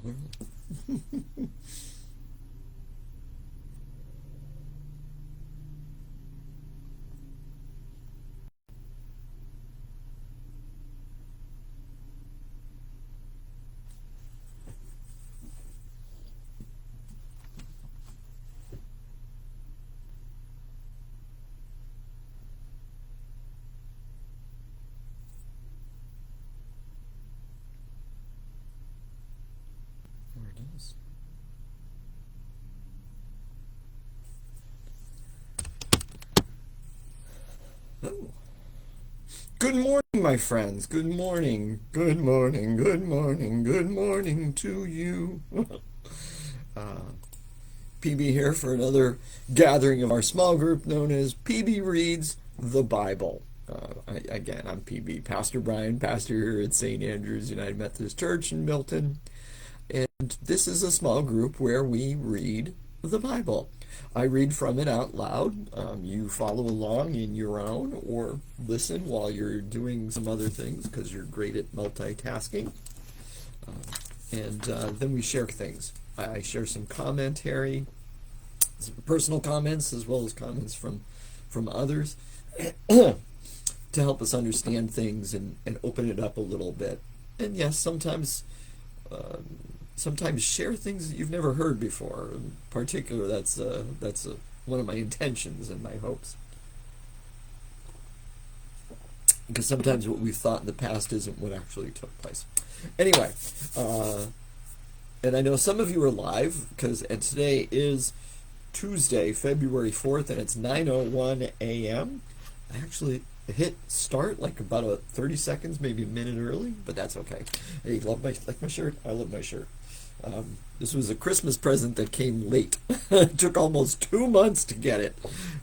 There it is. Oh. Good morning, my friends. Good morning. Good morning. Good morning. Good morning to you. PB here for another gathering of our small group known as PB Reads the Bible. Again, I'm PB, Pastor Brian, pastor here at St. Andrew's United Methodist Church in Milton. And this is a small group where we read the Bible. I read from it out loud. You follow along in your own or listen while you're doing some other things because you're great at multitasking. And then we share things. I share some commentary, some personal comments as well as comments from others to help us understand things and open it up a little bit. And yes, sometimes share things that you've never heard before. In particular, that's one of my intentions and my hopes. Because sometimes what we've thought in the past isn't what actually took place. Anyway, and I know some of you are live, and today is Tuesday, February 4th, and it's 9:01 a.m. I actually hit start like about 30 seconds, maybe a minute early, but that's okay. Hey, like my shirt? I love my shirt. This was a Christmas present that came late. It took almost 2 months to get it.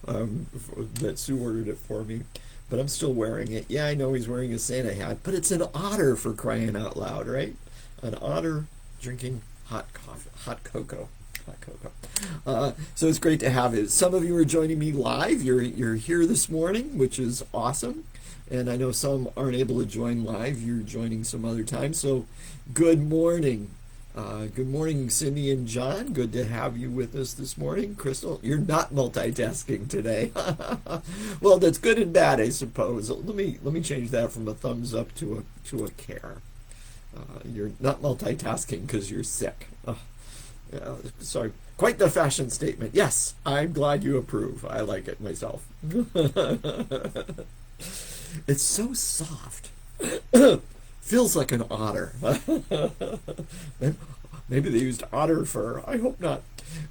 That Sue ordered it for me, but I'm still wearing it. Yeah, I know he's wearing a Santa hat, but it's an otter, for crying out loud, right? An otter drinking hot cocoa. So it's great to have it. Some of you are joining me live. You're here this morning, which is awesome. And I know some aren't able to join live. You're joining some other time. So good morning. Good morning, Cindy and John. Good to have you with us this morning. Crystal, you're not multitasking today. Well, that's good and bad, I suppose. Let me change that from a thumbs up to a care. You're not multitasking because you're sick. Yeah, sorry. Quite the fashion statement. Yes, I'm glad you approve. I like it myself. It's so soft. Feels like an otter. Maybe they used otter fur. I hope not.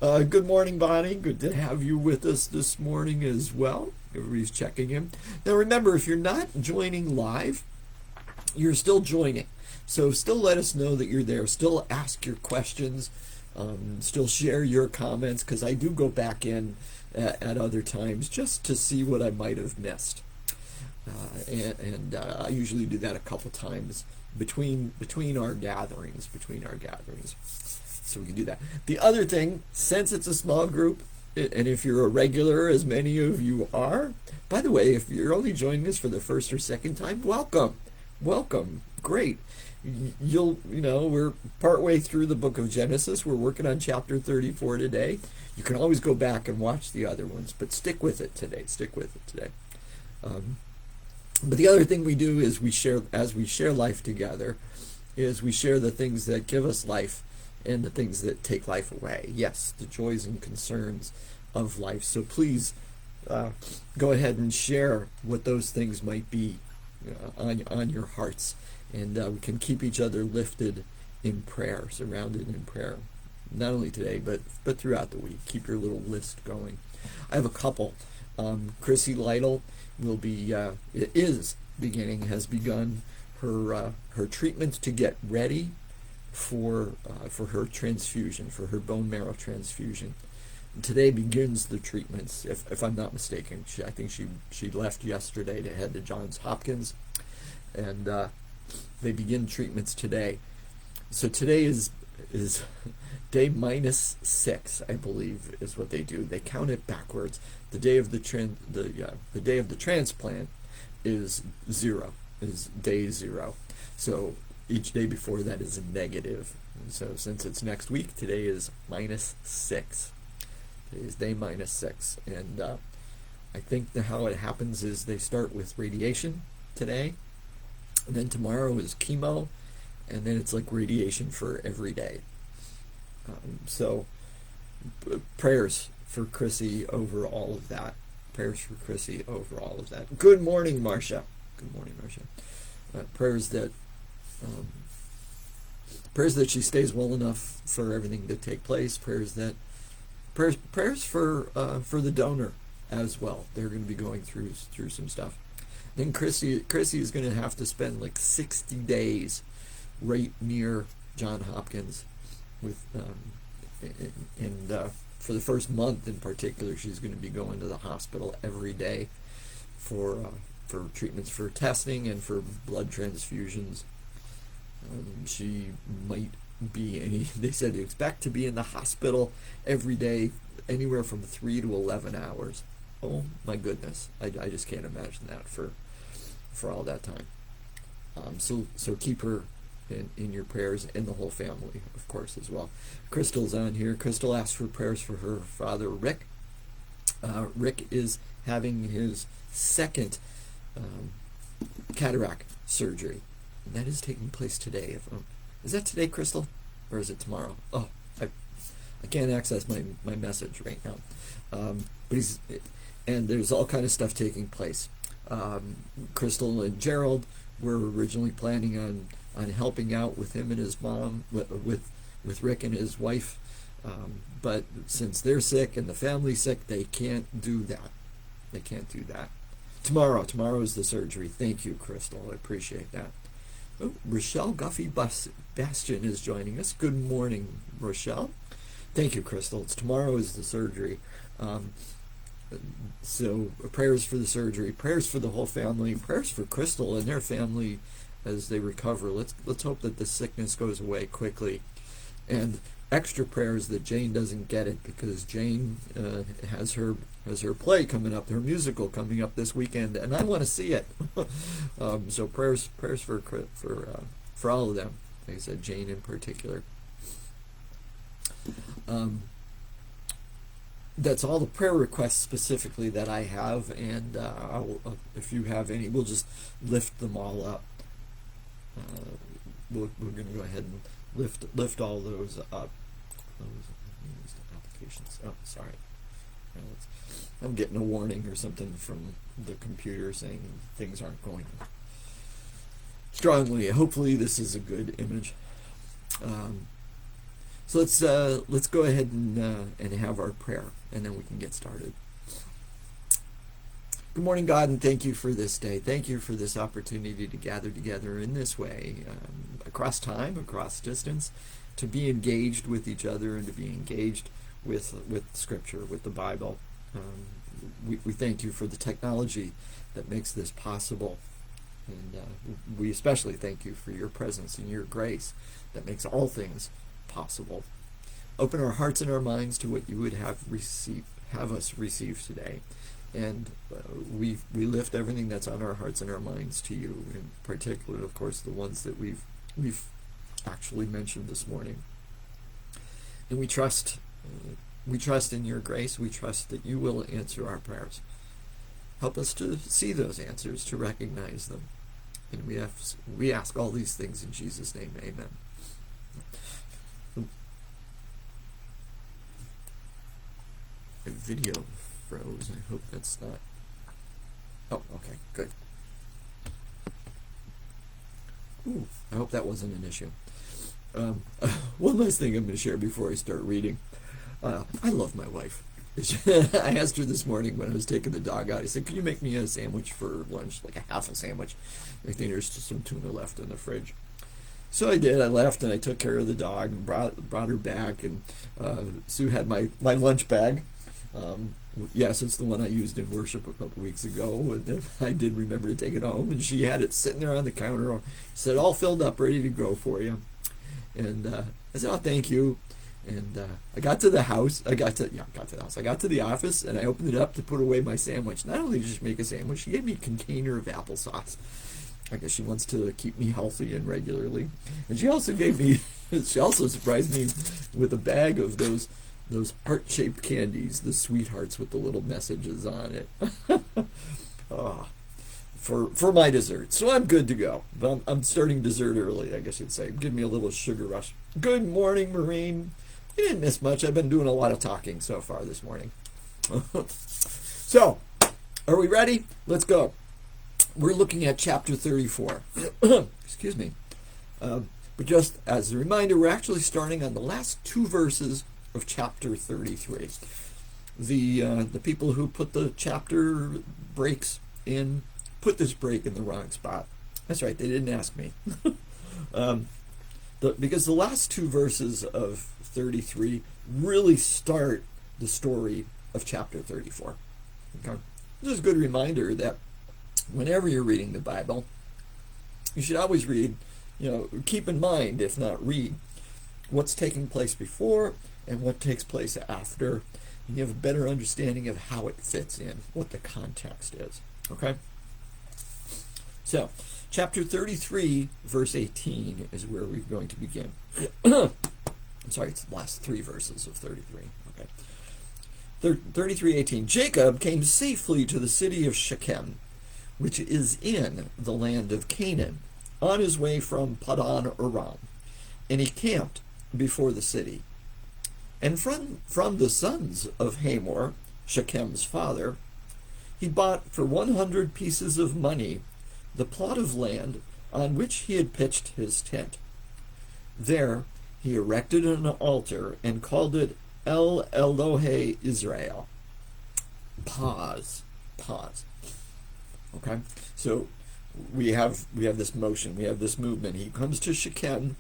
Good morning, Bonnie. Good to have you with us this morning as well. Everybody's checking in. Now remember, if you're not joining live, you're still joining. So still let us know that you're there. Still ask your questions. Still share your comments, because I do go back in at other times just to see what I might have missed. I usually do that a couple times between our gatherings. So we can do that. The other thing, since it's a small group, and if you're a regular, as many of you are, by the way, if you're only joining us for the first or second time, welcome. Great. We're partway through the book of Genesis. We're working on chapter 34 today. You can always go back and watch the other ones, but stick with it today. But the other thing we do is we share life together, is we share the things that give us life and the things that take life away. Yes, the joys and concerns of life. So please go ahead and share what those things might be on your hearts. And we can keep each other lifted in prayer, surrounded in prayer. Not only today, but throughout the week. Keep your little list going. I have a couple. Chrissy Lytle has begun her treatments to get ready for her transfusion, for her bone marrow transfusion. And today begins the treatments, if I'm not mistaken. I think she left yesterday to head to Johns Hopkins, and they begin treatments today. So today is day -6, I believe, is what they do. They count it backwards. The day of the transplant is 0, is day 0. So each day before that is a negative. And so since it's next week, today is -6. Today is day -6. And I think how it happens is they start with radiation today, and then tomorrow is chemo, and then it's like radiation for every day. So prayers for Chrissy over all of that. Prayers for Chrissy over all of that. Good morning, Marcia. Good morning, Marcia. Prayers that she stays well enough for everything to take place. Prayers for the donor as well. They're going to be going through some stuff. Then Chrissy is going to have to spend like 60 days right near John Hopkins with for the first month in particular, she's going to be going to the hospital every day for treatments for testing and for blood transfusions. She might be, they said, expect to be in the hospital every day, anywhere from 3 to 11 hours. Oh my goodness, I just can't imagine that for all that time. So keep her in your prayers, and the whole family, of course, as well. Crystal's on here. Crystal asked for prayers for her father, Rick. Rick is having his second cataract surgery. And that is taking place today. Is that today, Crystal? Or is it tomorrow? Oh, I can't access my message right now. But there's all kind of stuff taking place. Crystal and Gerald were originally planning on helping out with him and his mom, with Rick and his wife. But since they're sick and the family's sick, they can't do that. They can't do that. Tomorrow is the surgery. Thank you, Crystal. I appreciate that. Oh, Rochelle Guffey Bastion is joining us. Good morning, Rochelle. Thank you, Crystal. Tomorrow is the surgery. So prayers for the surgery, prayers for the whole family, prayers for Crystal and their family as they recover. Let's hope that the sickness goes away quickly, and extra prayers that Jane doesn't get it, because Jane has her play coming up, her musical coming up this weekend, and I want to see it. So prayers for all of them. Like I said, Jane in particular. That's all the prayer requests specifically that I have, and if you have any, we'll just lift them all up. We're going to go ahead and lift all those up. Those applications. Oh, sorry. I'm getting a warning or something from the computer saying things aren't going strongly. Hopefully, this is a good image. So let's go ahead and have our prayer, and then we can get started. Good morning, God, and thank you for this day. Thank you for this opportunity to gather together in this way, across time, across distance, to be engaged with each other and to be engaged with Scripture, with the Bible. We thank you for the technology that makes this possible, and we especially thank you for your presence and your grace that makes all things possible. Open our hearts and our minds to what you would have us receive today. And we lift everything that's on our hearts and our minds to you, in particular, of course, the ones that we've actually mentioned this morning. And we trust in your grace. We trust that you will answer our prayers. Help us to see those answers, to recognize them. And we ask all these things in Jesus' name. Amen. A video froze. I hope that's not. Oh, okay, good. Ooh, I hope that wasn't an issue. One last thing I'm going to share before I start reading. I love my wife. I asked her this morning when I was taking the dog out. I said, "Can you make me a sandwich for lunch, like a half a sandwich?" I think there's just some tuna left in the fridge. So I did. I left and I took care of the dog and brought her back. And Sue had my lunch bag. Yes, it's the one I used in worship a couple weeks ago, and I did remember to take it home, and she had it sitting there on the counter, said, all filled up, ready to go for you. And I said, "Oh, thank you." And I got to the house. I got to the office, and I opened it up to put away my sandwich. Not only did she make a sandwich, she gave me a container of applesauce. I guess she wants to keep me healthy and regularly. And she also gave me, she also surprised me with a bag of those heart-shaped candies, the sweethearts with the little messages on it. Oh, for my dessert. So I'm good to go. But I'm starting dessert early, I guess you'd say. Give me a little sugar rush. Good morning, Maureen. You didn't miss much. I've been doing a lot of talking so far this morning. So, are we ready? Let's go. We're looking at chapter 34. Excuse me. But just as a reminder, we're actually starting on the last two verses of chapter 33. The people who put the chapter breaks in put this break in the wrong spot. That's right, they didn't ask me. Because the last two verses of 33 really start the story of chapter 34. Okay? This is a good reminder that whenever you're reading the Bible, you should always read, keep in mind, if not read, what's taking place before and what takes place after. And you have a better understanding of how it fits in, what the context is. Okay? So, chapter 33, verse 18 is where we're going to begin. I'm sorry, it's the last three verses of 33. Okay. 33:18. Jacob came safely to the city of Shechem, which is in the land of Canaan, on his way from Padan Aram, and he camped before the city. And from the sons of Hamor, Shechem's father, he bought for 100 pieces of money the plot of land on which he had pitched his tent. There he erected an altar and called it El Elohe Israel. Pause. Okay, so we have this motion, we have this movement. He comes to Shechem,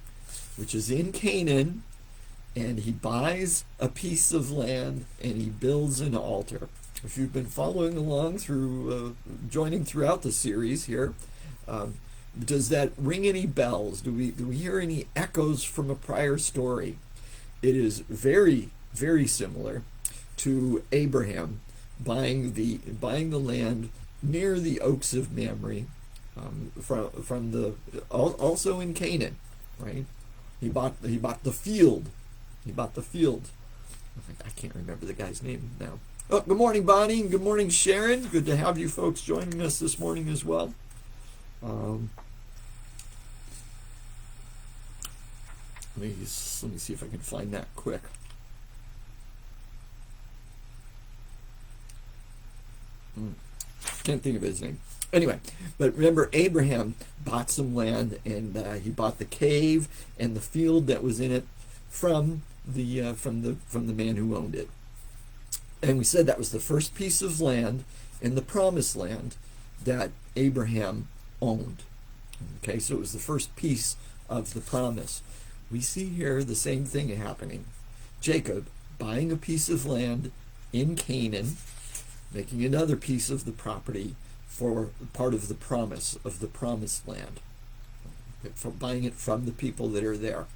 which is in Canaan, and he buys a piece of land and he builds an altar. If you've been following along through, joining throughout the series here, does that ring any bells? Do we hear any echoes from a prior story? It is very, very similar to Abraham buying the land near the Oaks of Mamre, from the also in Canaan, right? He bought the field. He bought the field. I can't remember the guy's name now. Oh, good morning, Bonnie. Good morning, Sharon. Good to have you folks joining us this morning as well. Let me see if I can find that quick. Can't think of his name. Anyway, but remember, Abraham bought some land, and he bought the cave and the field that was in it from the man who owned it. And we said that was the first piece of land in the promised land that Abraham owned. Okay, so it was the first piece of the promise. We see here the same thing happening. Jacob buying a piece of land in Canaan, making another piece of the property for part of the promise of the promised land, for buying it from the people that are there.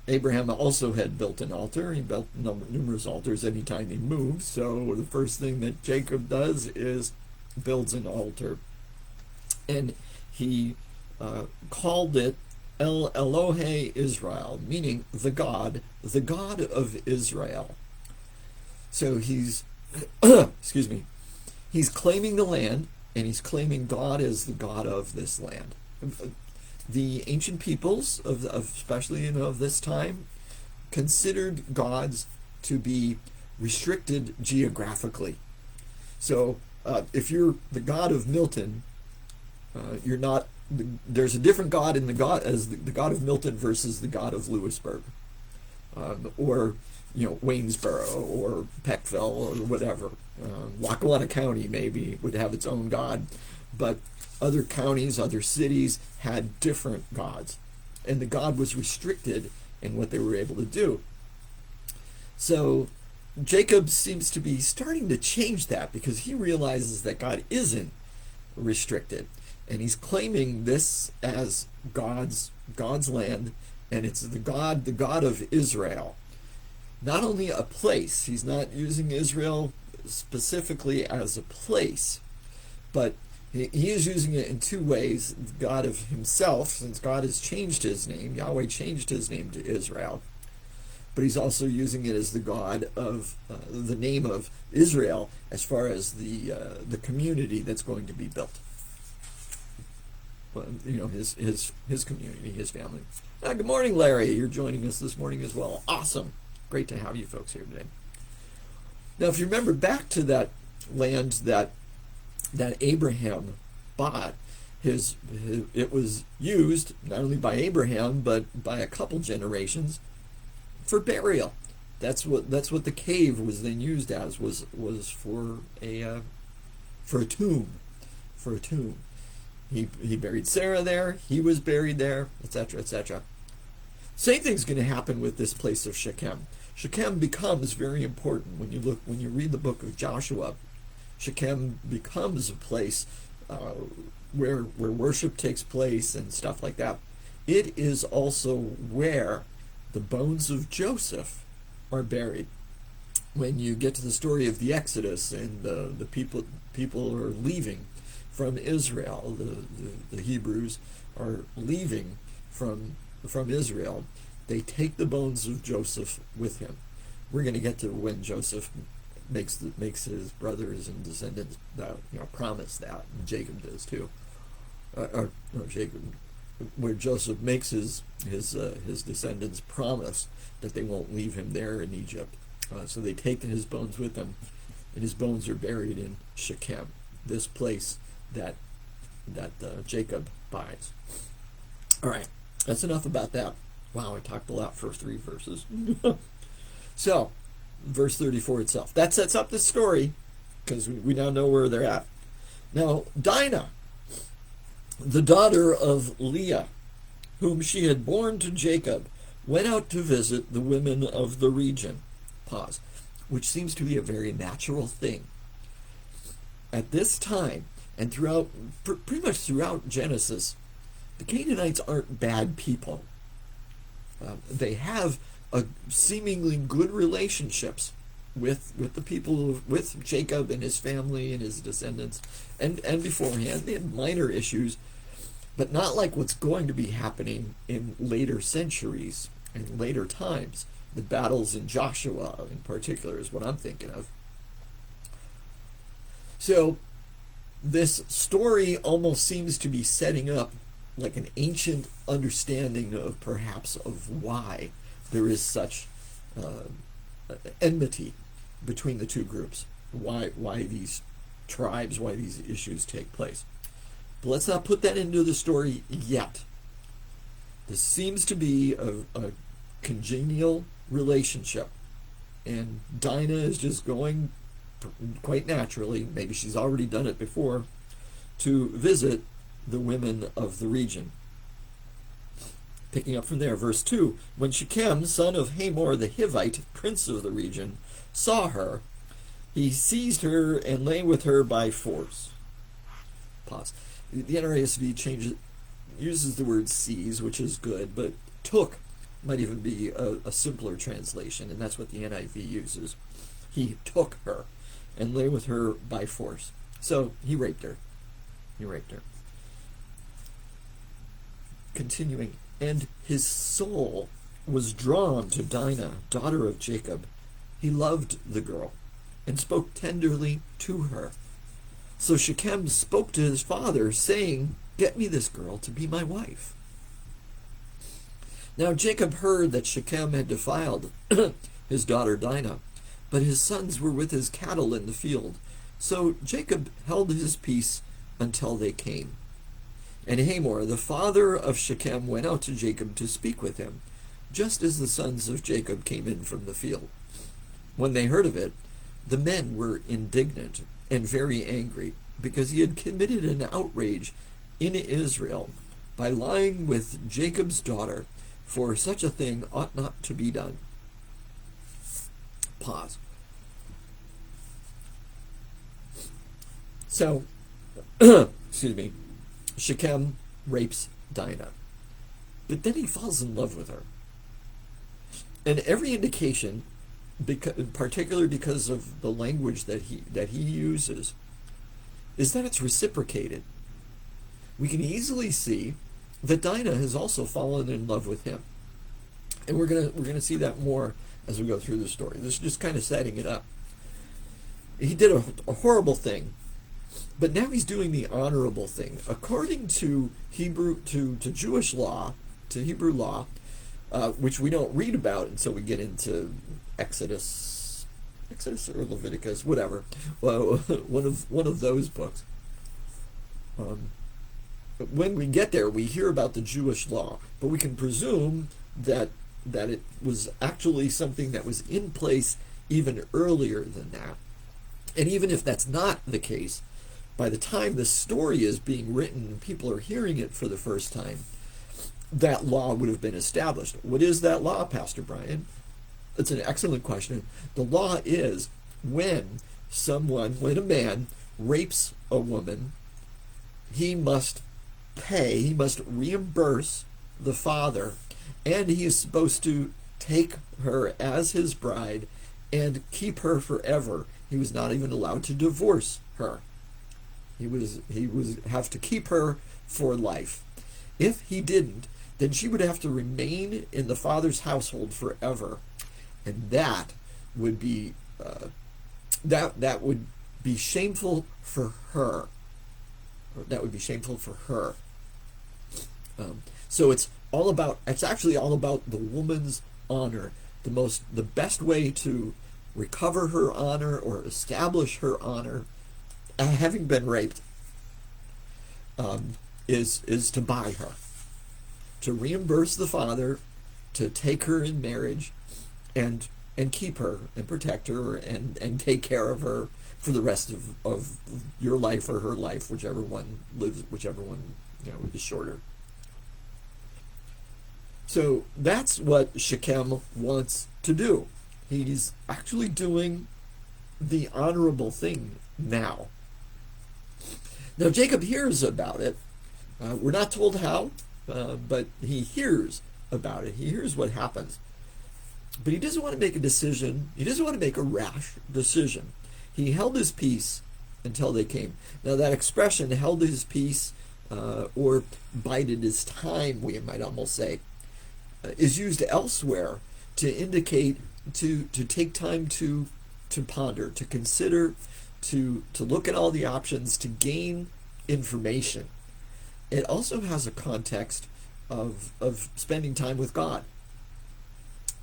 Abraham also had built an altar. He built numerous altars anytime he moved. So the first thing that Jacob does is builds an altar. And he called it El Elohe Israel, meaning the God of Israel. So he's, excuse me, he's claiming the land, and he's claiming God as the God of this land. The ancient peoples, especially of this time, considered gods to be restricted geographically. So if you're the god of Milton, you're not. There's a different god in the god of Milton versus the god of Lewisburg, or Waynesboro or Peckville or whatever. Lackawanna County maybe would have its own god, but other counties, other cities had different gods, and the god was restricted in what they were able to do. So Jacob seems to be starting to change that, because he realizes that God isn't restricted, and he's claiming this as God's land, and it's the God of Israel. Not only a place, he's not using Israel specifically as a place, but He is using it in two ways. God of himself, since God has changed his name, Yahweh changed his name to Israel, but he's also using it as the God of the name of Israel as far as the community that's going to be built. Well, his community, his family. Good morning, Larry. You're joining us this morning as well. Awesome. Great to have you folks here today. Now, if you remember back to that land that Abraham bought, it was used not only by Abraham but by a couple generations for burial. That's what the cave was then used as, was for a tomb. For a tomb. He buried Sarah there, he was buried there, etc., etc. Same thing's going to happen with this place of Shechem. Shechem becomes very important when you read the book of Joshua. Shechem becomes a place where worship takes place and stuff like that. It is also where the bones of Joseph are buried. When you get to the story of the Exodus and the people are leaving from Israel, the Hebrews are leaving from Israel, they take the bones of Joseph with him. We're going to get to when Joseph makes his brothers and descendants promise that, and Jacob does too. Jacob, where Joseph makes his descendants promise that they won't leave him there in Egypt. So they take his bones with them, and his bones are buried in Shechem, this place that Jacob buys. All right, that's enough about that. Wow, I talked a lot for 3 verses. So, verse 34 itself. That sets up the story, because we now know where they're at. Now, Dinah, the daughter of Leah, whom she had borne to Jacob, went out to visit the women of the region. Pause. Which seems to be a very natural thing. At this time, and pretty much throughout Genesis, the Canaanites aren't bad people. They have seemingly good relationships with the people, with Jacob and his family and his descendants, and beforehand they had minor issues, but not like what's going to be happening in later centuries and later times. The battles in Joshua in particular is what I'm thinking of. So this story almost seems to be setting up like an ancient understanding of perhaps of why there is such enmity between the two groups, why these tribes, why these issues take place. But let's not put that into the story yet. This seems to be a congenial relationship, and Dinah is just going quite naturally, maybe she's already done it before, to visit the women of the region. Picking up from there, verse 2, when Shechem, son of Hamor the Hivite, prince of the region, saw her, he seized her and lay with her by force. Pause. The NRSV uses the word seize, which is good, but took might even be a simpler translation, and that's what the NIV uses. He took her and lay with her by force. So he raped her. Continuing, and his soul was drawn to Dinah, daughter of Jacob. He loved the girl and spoke tenderly to her. So Shechem spoke to his father, saying, "Get me this girl to be my wife." Now Jacob heard that Shechem had defiled his daughter Dinah, but his sons were with his cattle in the field. So Jacob held his peace until they came. And Hamor, the father of Shechem, went out to Jacob to speak with him, just as the sons of Jacob came in from the field. When they heard of it, the men were indignant and very angry, because he had committed an outrage in Israel by lying with Jacob's daughter, for such a thing ought not to be done. Pause. So, excuse me, Shechem rapes Dinah, but then he falls in love with her. And every indication, particularly because of the language that he uses, is that it's reciprocated. We can easily see that Dinah has also fallen in love with him. And we're gonna see that more as we go through the story. This is just kind of setting it up. He did a horrible thing, but now he's doing the honorable thing. According to Jewish law, to Hebrew law, which we don't read about until we get into Exodus or Leviticus, whatever. Well, one of those books. But when we get there, we hear about the Jewish law, but we can presume that it was actually something that was in place even earlier than that. And even if that's not the case, by the time the story is being written and people are hearing it for the first time, that law would have been established. What is that law, Pastor Brian? That's an excellent question. The law is when a man rapes a woman, he must reimburse the father, and he is supposed to take her as his bride and keep her forever. He was not even allowed to divorce her. He was have to keep her for life. If he didn't, then she would have to remain in the father's household forever, and that would be that would be shameful for her. That would be shameful for her. So it's actually all about the woman's honor. The best way to recover her honor or establish her honor, having been raped, is to buy her, to reimburse the father, to take her in marriage, and keep her and protect her and take care of her for the rest of your life or her life, whichever one is shorter. So that's what Shechem wants to do. He's actually doing the honorable thing now. Now Jacob hears about it. We're not told how, but he hears about it. He hears what happens. But he doesn't want to make a decision. He doesn't want to make a rash decision. He held his peace until they came. Now that expression, held his peace, or bided his time, we might almost say, is used elsewhere to indicate to take time to ponder, to consider, to look at all the options, to gain information. It also has a context of spending time with God.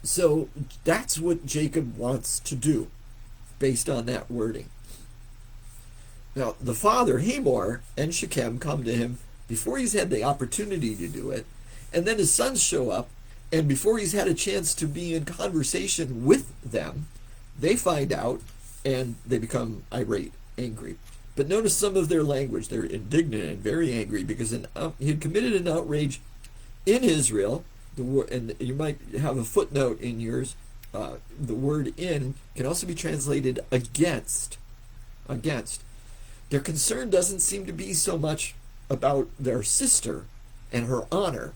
So that's what Jacob wants to do based on that wording. Now, the father, Hamor, and Shechem come to him before he's had the opportunity to do it, and then his sons show up, and before he's had a chance to be in conversation with them, they find out, and they become irate, angry. But notice some of their language. They're indignant and very angry because he had committed an outrage in Israel. And you might have a footnote in yours. The word "in" can also be translated against. Against. Their concern doesn't seem to be so much about their sister and her honor.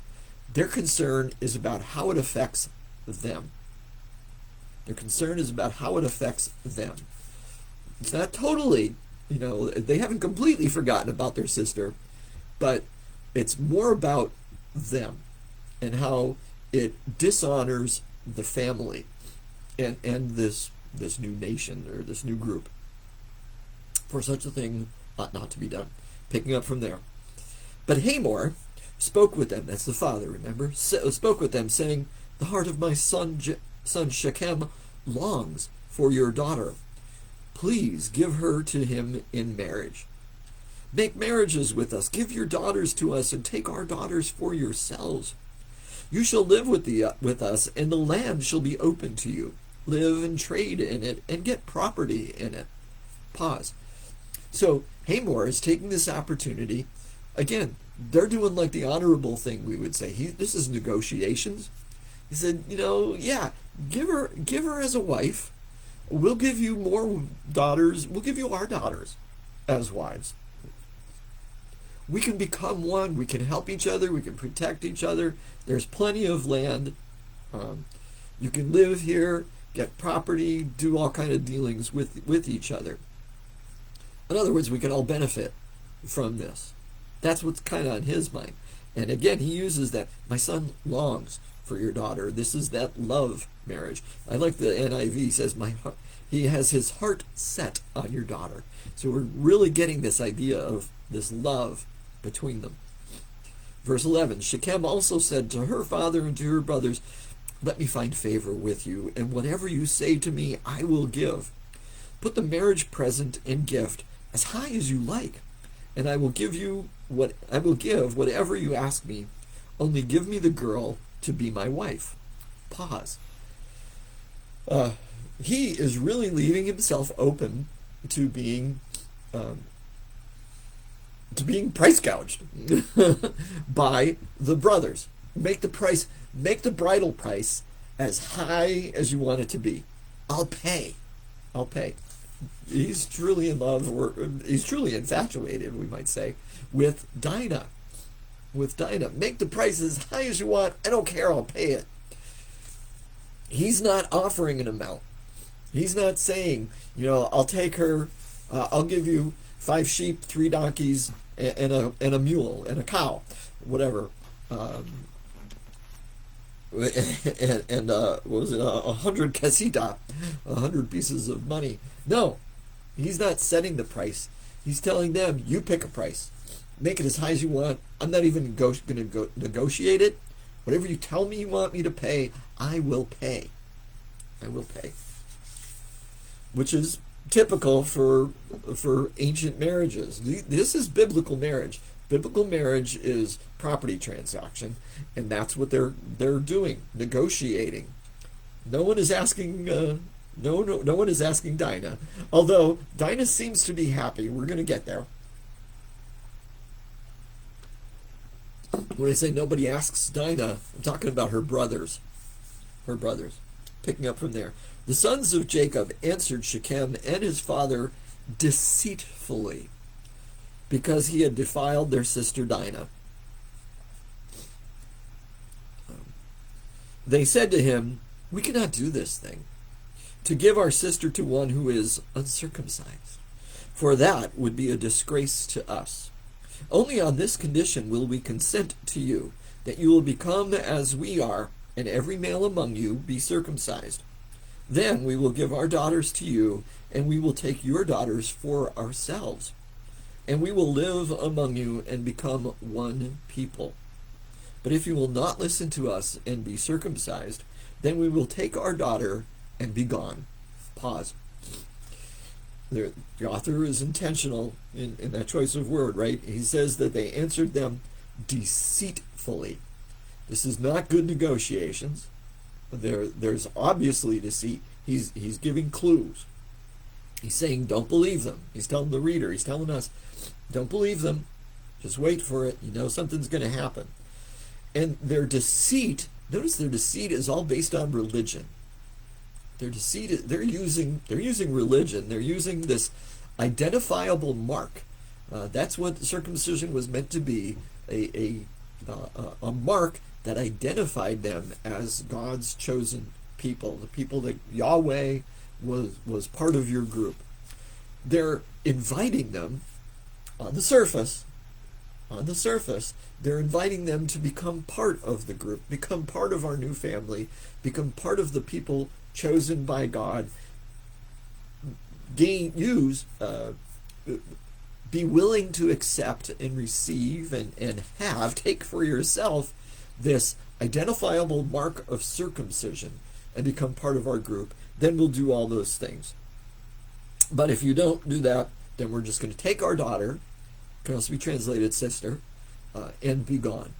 Their concern is about how it affects them. Their concern is about how it affects them. It's not totally, they haven't completely forgotten about their sister, but it's more about them and how it dishonors the family and this new nation or this new group. For such a thing ought not to be done. Picking up from there. But Hamor spoke with them, that's the father, remember, spoke with them, saying, "The heart of my son Shechem longs for your daughter. Please give her to him in marriage. Make marriages with us. Give your daughters to us, and take our daughters for yourselves. You shall live with us, and the land shall be open to you. Live and trade in it, and get property in it." Pause. So Hamor is taking this opportunity. Again, they're doing like the honorable thing, we would say. This is negotiations. He said, yeah, give her as a wife. We'll give you more daughters. We'll give you our daughters as wives. We can become one. We can help each other. We can protect each other. There's plenty of land. You can live here, get property, do all kind of dealings with each other. In other words, we can all benefit from this. That's what's kind of on his mind. And again, he uses that, my son longs for your daughter. This is that love marriage. I like the NIV says, he has his heart set on your daughter. So we're really getting this idea of this love between them. Verse 11, Shechem also said to her father and to her brothers, let me find favor with you, and whatever you say to me, I will give. Put the marriage present and gift as high as you like, and I will give whatever you ask me. Only give me the girl to be my wife. Pause. He is really leaving himself open to being price gouged by the brothers. Make the bridal price as high as you want it to be. I'll pay. He's truly in love, or he's truly infatuated, we might say, with Dinah. Make the price as high as you want. I don't care. I'll pay it. He's not offering an amount. He's not saying, I'll take her. I'll give you 5 sheep, 3 donkeys, and a mule and a cow, whatever. And what was it? 100 casita, 100 pieces of money. No, he's not setting the price. He's telling them, you pick a price. Make it as high as you want. I'm not even going to negotiate it. Whatever you tell me you want me to pay, I will pay. Which is typical for ancient marriages. This is biblical marriage. Biblical marriage is property transaction, and that's what they're doing, negotiating. No one is asking. No one is asking Dinah. Although Dinah seems to be happy. We're going to get there. When I say nobody asks Dinah, I'm talking about her brothers. Picking up from there. The sons of Jacob answered Shechem and his father deceitfully, because he had defiled their sister Dinah. They said to him, we cannot do this thing, to give our sister to one who is uncircumcised, for that would be a disgrace to us. Only on this condition will we consent to you, that you will become as we are, and every male among you be circumcised. Then we will give our daughters to you, and we will take your daughters for ourselves. And we will live among you and become one people. But if you will not listen to us and be circumcised, then we will take our daughter and be gone. Pause. The author is intentional in that choice of word, right? He says that they answered them deceitfully. This is not good negotiations. There's obviously deceit. He's giving clues. He's saying, don't believe them. He's telling the reader, he's telling us, don't believe them. Just wait for it. Something's going to happen. And their deceit, notice their deceit is all based on religion. Their deceit, they're using religion. They're using this identifiable mark. That's what circumcision was meant to be, a mark that identified them as God's chosen people, the people that Yahweh was part of your group. They're inviting them on the surface, they're inviting them to become part of the group, become part of our new family, become part of the people chosen by God, be willing to accept and receive and take for yourself this identifiable mark of circumcision and become part of our group. Then we'll do all those things. But if you don't do that, then we're just going to take our daughter, can also be translated sister, and be gone.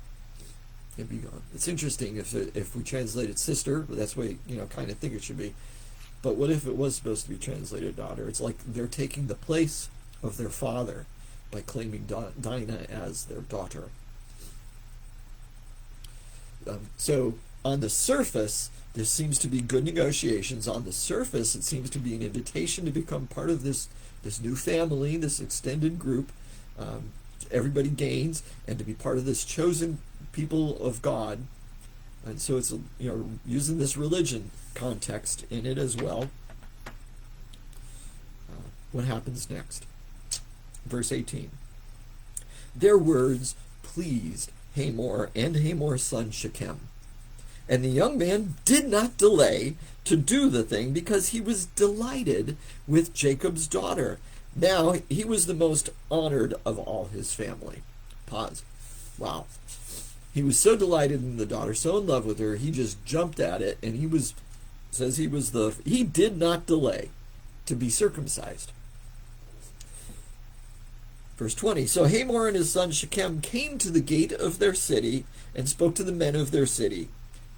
It's interesting if we translated sister, but that's the way kind of think it should be. But what if it was supposed to be translated daughter? It's like they're taking the place of their father by claiming Dinah as their daughter. So on the surface, there seems to be good negotiations. On the surface, it seems to be an invitation to become part of this new family, this extended group. Everybody gains, and to be part of this chosen people of God. And so it's using this religion context in it as well. What happens next? Verse 18. Their words pleased Hamor and Hamor's son Shechem. And the young man did not delay to do the thing because he was delighted with Jacob's daughter. Now he was the most honored of all his family. Pause. Wow. He was so delighted in the daughter, so in love with her, he just jumped at it, and he did not delay to be circumcised. Verse 20, so Hamor and his son Shechem came to the gate of their city and spoke to the men of their city.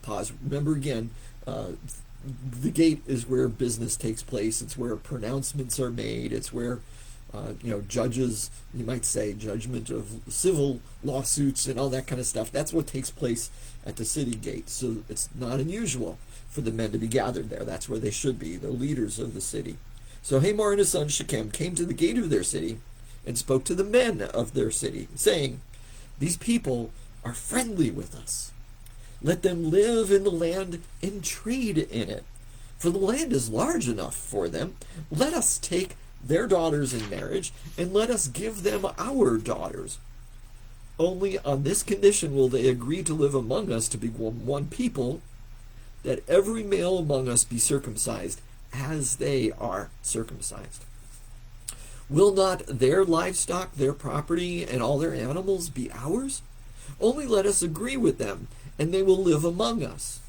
Pause. Remember again, the gate is where business takes place. It's where pronouncements are made. It's where, judges, you might say, judgment of civil lawsuits and all that kind of stuff. That's what takes place at the city gate. So it's not unusual for the men to be gathered there. That's where they should be, the leaders of the city. So Hamor and his son Shechem came to the gate of their city and spoke to the men of their city, saying, these people are friendly with us. Let them live in the land and trade in it. For the land is large enough for them. Let us take their daughters in marriage, and let us give them our daughters. Only on this condition will they agree to live among us to be one people, that every male among us be circumcised, as they are circumcised. Will not their livestock, their property, and all their animals be ours? Only let us agree with them, and they will live among us.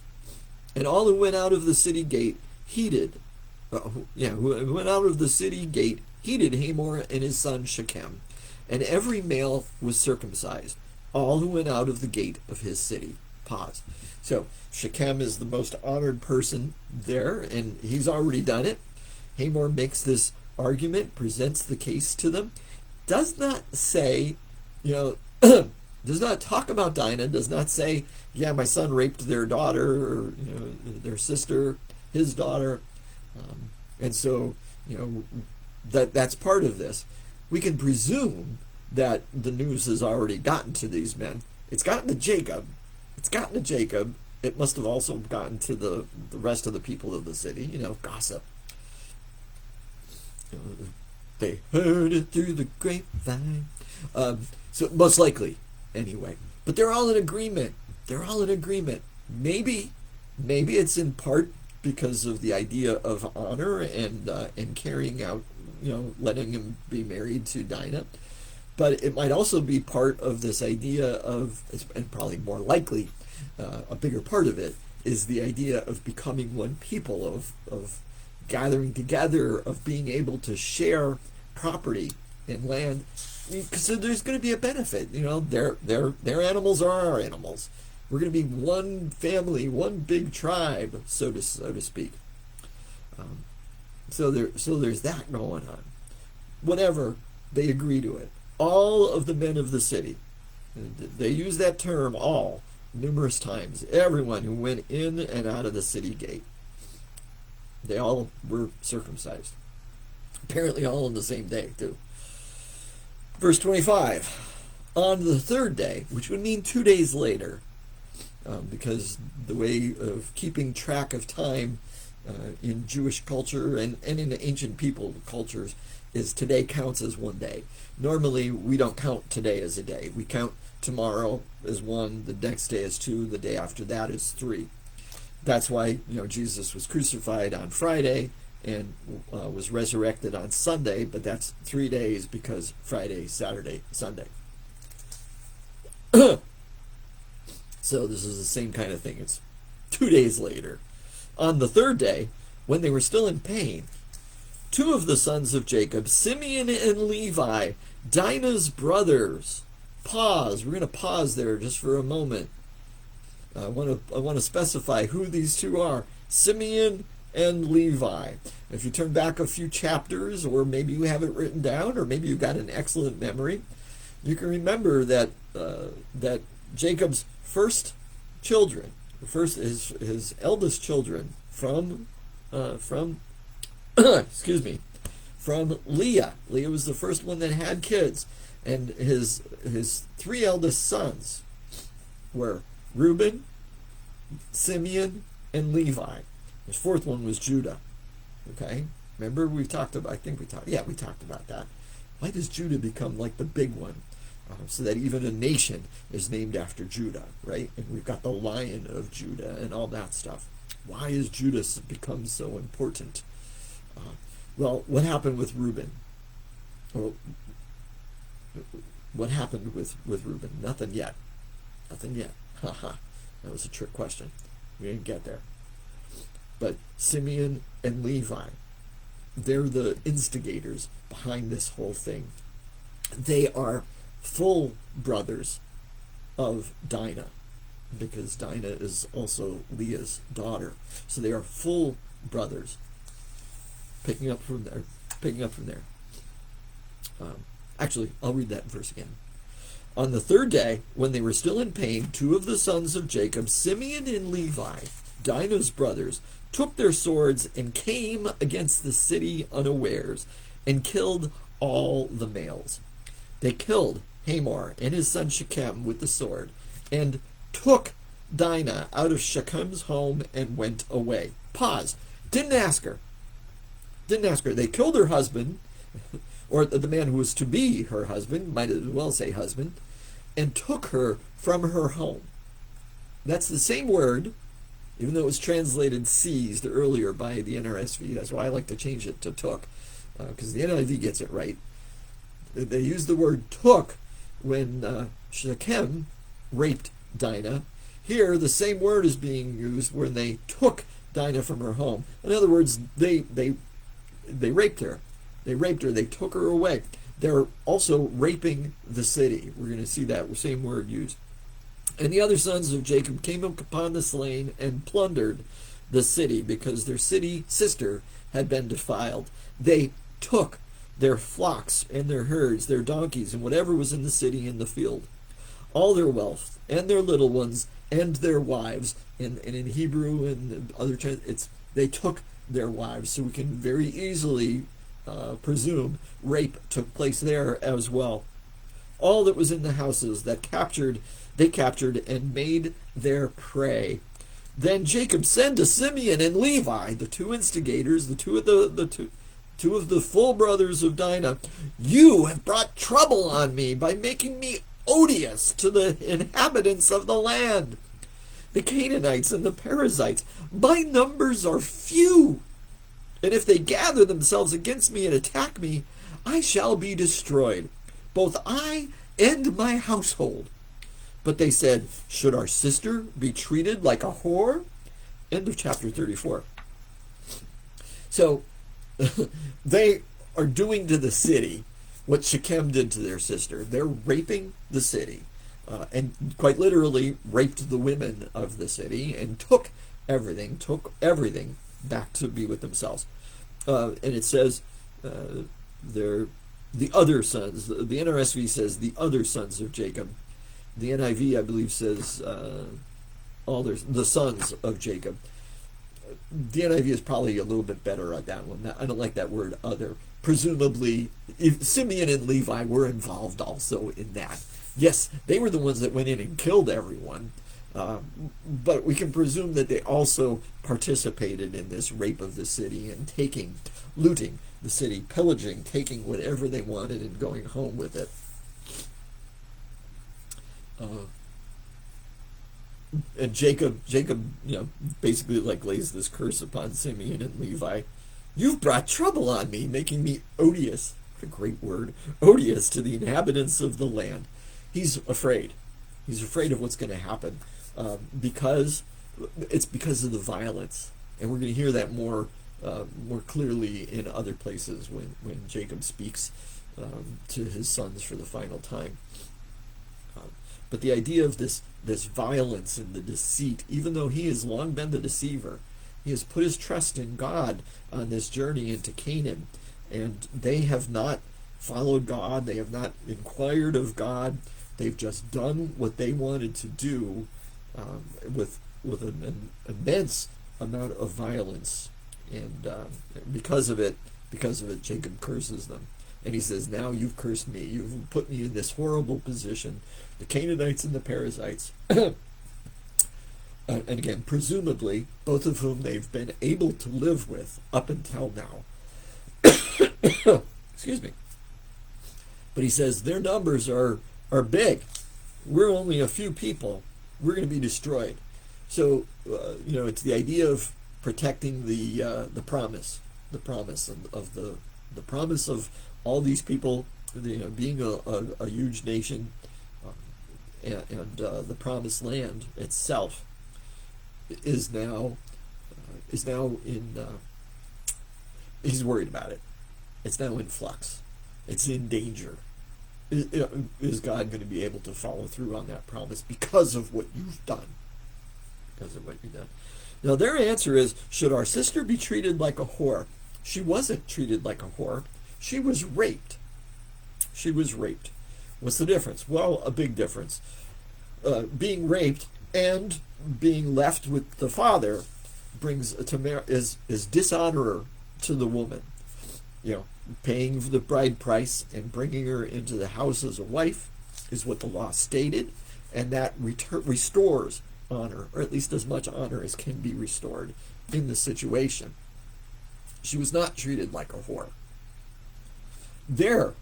And all who went out of the city gate heeded Hamor and his son Shechem, and every male was circumcised, all who went out of the gate of his city. Pause. So Shechem is the most honored person there, and he's already done it. Hamor makes this argument, presents the case to them, does not say, does not talk about Dinah, does not say, yeah, my son raped their daughter, or their sister, his daughter, and so that's part of this. We can presume that the news has already gotten to these men. It's gotten to Jacob. It must have also gotten to the rest of the people of the city. Gossip. They heard it through the grapevine. So most likely, anyway. But they're all in agreement. Maybe it's in part because of the idea of honor and carrying out, letting him be married to Dinah. But it might also be part of this idea of, and probably more likely, a bigger part of it, is the idea of becoming one people, of gathering together, of being able to share property and land, because there's going to be a benefit. Their animals are our animals. We're going to be one family, one big tribe, so to speak. So there's that going on. Whatever, they agree to it. All of the men of the city, they use that term all numerous times. Everyone who went in and out of the city gate, they all were circumcised. Apparently all on the same day, too. Verse 25. On the third day, which would mean 2 days later, because the way of keeping track of time in Jewish culture and in the ancient people cultures is today counts as 1 day. Normally, we don't count today as a day. We count tomorrow as 1, the next day as 2, the day after that is 3. That's why Jesus was crucified on Friday and was resurrected on Sunday, but that's 3 days because Friday, Saturday, Sunday. So this is the same kind of thing. It's 2 days later. On the third day, when they were still in pain, 2 of the sons of Jacob, Simeon and Levi, Dinah's brothers. Pause. We're going to pause there just for a moment. I want to specify who these 2 are. Simeon and Levi. If you turn back a few chapters, or maybe you have it written down, or maybe you've got an excellent memory, you can remember that that Jacob's first children, his eldest children from excuse me, from Leah. Leah was the first one that had kids, and his 3 eldest sons were Reuben, Simeon, and Levi. His 4th one was Judah. Okay, remember we talked about that. Why does Judah become like the big one? So that even a nation is named after Judah, right? And we've got the Lion of Judah and all that stuff. Why has Judah become so important? Well, what happened with Reuben? Well, what happened with Reuben? Nothing yet. Nothing yet. Haha. That was a trick question. We didn't get there. But Simeon and Levi, they're the instigators behind this whole thing. They are full brothers of Dinah, because Dinah is also Leah's daughter. So they are full brothers. Picking up from there. Actually, I'll read that verse again. On the third day, when they were still in pain, two of the sons of Jacob, Simeon and Levi, Dinah's brothers, took their swords and came against the city unawares and killed all the males. They killed Hamor and his son Shechem with the sword and took Dinah out of Shechem's home and went away. Pause. Didn't ask her. They killed her husband, or the man who was to be her husband, might as well say husband, and took her from her home. That's the same word, even though it was translated seized earlier by the NRSV. That's why I like to change it to took, because the NIV gets it right. They use the word took when Shechem raped Dinah. Here, the same word is being used when they took Dinah from her home. In other words, they raped her. They took her away. They're also raping the city. We're going to see that same word used. And the other sons of Jacob came upon the slain and plundered the city because their city sister had been defiled. They took their flocks and their herds, their donkeys, and whatever was in the city and the field, all their wealth and their little ones and their wives. And in Hebrew and other they took their wives. So we can very easily presume rape took place there as well. All that was in the houses they captured and made their prey. Then Jacob said to Simeon and Levi, the two instigators, two of the full brothers of Dinah, "You have brought trouble on me by making me odious to the inhabitants of the land. The Canaanites and the Perizzites, by numbers are few, and if they gather themselves against me and attack me, I shall be destroyed, both I and my household." But they said, "Should our sister be treated like a whore?" End of chapter 34. So they are doing to the city what Shechem did to their sister. They're raping the city, and quite literally raped the women of the city and took everything back to be with themselves. And it says they're the other sons. The NRSV says the other sons of Jacob. The NIV, I believe, says the sons of Jacob. The NIV is probably a little bit better at that one. I don't like that word other. Presumably, Simeon and Levi were involved also in that. Yes, they were the ones that went in and killed everyone, but we can presume that they also participated in this rape of the city and looting the city, pillaging, taking whatever they wanted and going home with it. And Jacob, basically lays this curse upon Simeon and Levi. "You've brought trouble on me, making me odious." What a great word. Odious to the inhabitants of the land. He's afraid. He's afraid of what's going to happen because of the violence. And we're going to hear that more clearly in other places when Jacob speaks to his sons for the final time. But the idea of this violence and the deceit, even though he has long been the deceiver, he has put his trust in God on this journey into Canaan, and they have not followed God. They have not inquired of God. They've just done what they wanted to do with an immense amount of violence, and because of it, Jacob curses them. And he says, "Now you've cursed me. You've put me in this horrible position." The Canaanites and the Perizzites, and again, presumably, both of whom they've been able to live with up until now. Excuse me. But he says their numbers are big. We're only a few people. We're going to be destroyed. So it's the idea of protecting the promise, the promise of the promise of all these people, being a huge nation, and the promised land itself is now in. He's worried about it. It's now in flux. It's in danger. Is God going to be able to follow through on that promise because of what you've done? Because of what you've done. Now their answer is, should our sister be treated like a whore? She wasn't treated like a whore. She was raped. She was raped. What's the difference? Well, a big difference. Being raped and being left with the father is dishonor to the woman. Paying the bride price and bringing her into the house as a wife is what the law stated, and that restores honor, or at least as much honor as can be restored in the situation. She was not treated like a whore. They're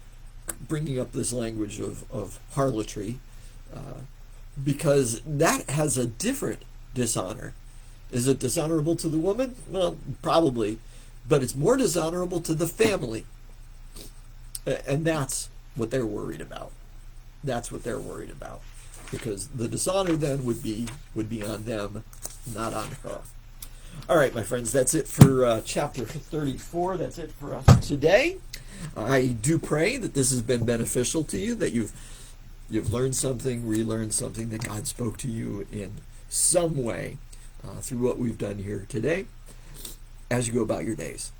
bringing up this language of harlotry because that has a different dishonor. Is it dishonorable to the woman? Well, probably, but it's more dishonorable to the family. And that's what they're worried about. That's what they're worried about. Because the dishonor then would be on them, not on her. All right, my friends, that's it for chapter 34. That's it for us today. I do pray that this has been beneficial to you, that you've learned something, relearned something, that God spoke to you in some way through what we've done here today as you go about your days.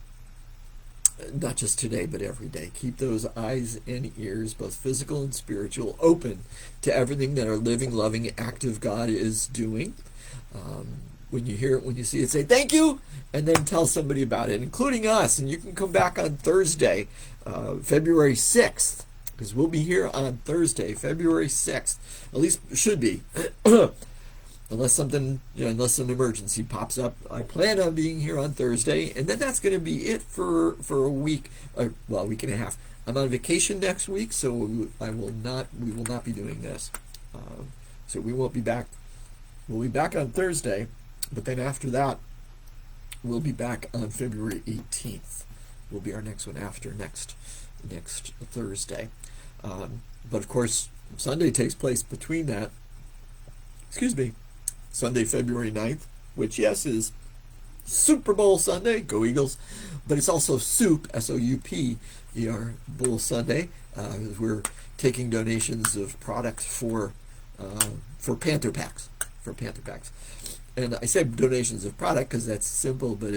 Not just today, but every day. Keep those eyes and ears, both physical and spiritual, open to everything that our living, loving, active God is doing. When you hear it, when you see it, say thank you, and then tell somebody about it, including us. And you can come back on Thursday, February 6th, because we'll be here on Thursday, February 6th. At least it should be. Unless an emergency pops up. I plan on being here on Thursday, and then that's going to be it for a week, a week and a half. I'm on vacation next week, so we will not be doing this. So we won't be back. We'll be back on Thursday, but then after that, we'll be back on February 18th. Will be our next one after next Thursday. But of course, Sunday takes place between that. Sunday, February 9th, which, yes, is Super Bowl Sunday. Go Eagles. But it's also SOUP, S-O-U-P-E-R, Bowl Sunday. We're taking donations of product for Panther Packs. And I say donations of product because that's simple, but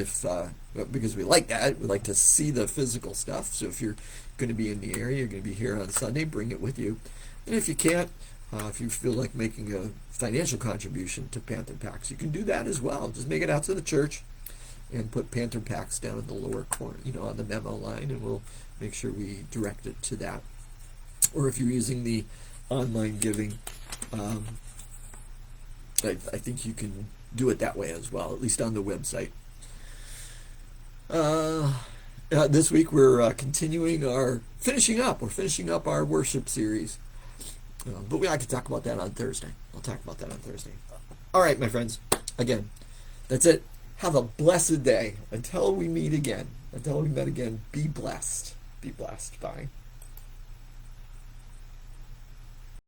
because we like that, we like to see the physical stuff. So if you're going to be in the area, you're going to be here on Sunday, bring it with you. And if you can't, if you feel like making a financial contribution to Panther Packs, you can do that as well. Just make it out to the church and put Panther Packs down in the lower corner, on the memo line, and we'll make sure we direct it to that. Or if you're using the online giving, I think you can do it that way as well, at least on the website. This week we're finishing up our worship series. But I could talk about that on Thursday. I'll talk about that on Thursday. All right, my friends. Again, that's it. Have a blessed day. Until we meet again. Be blessed. Be blessed. Bye.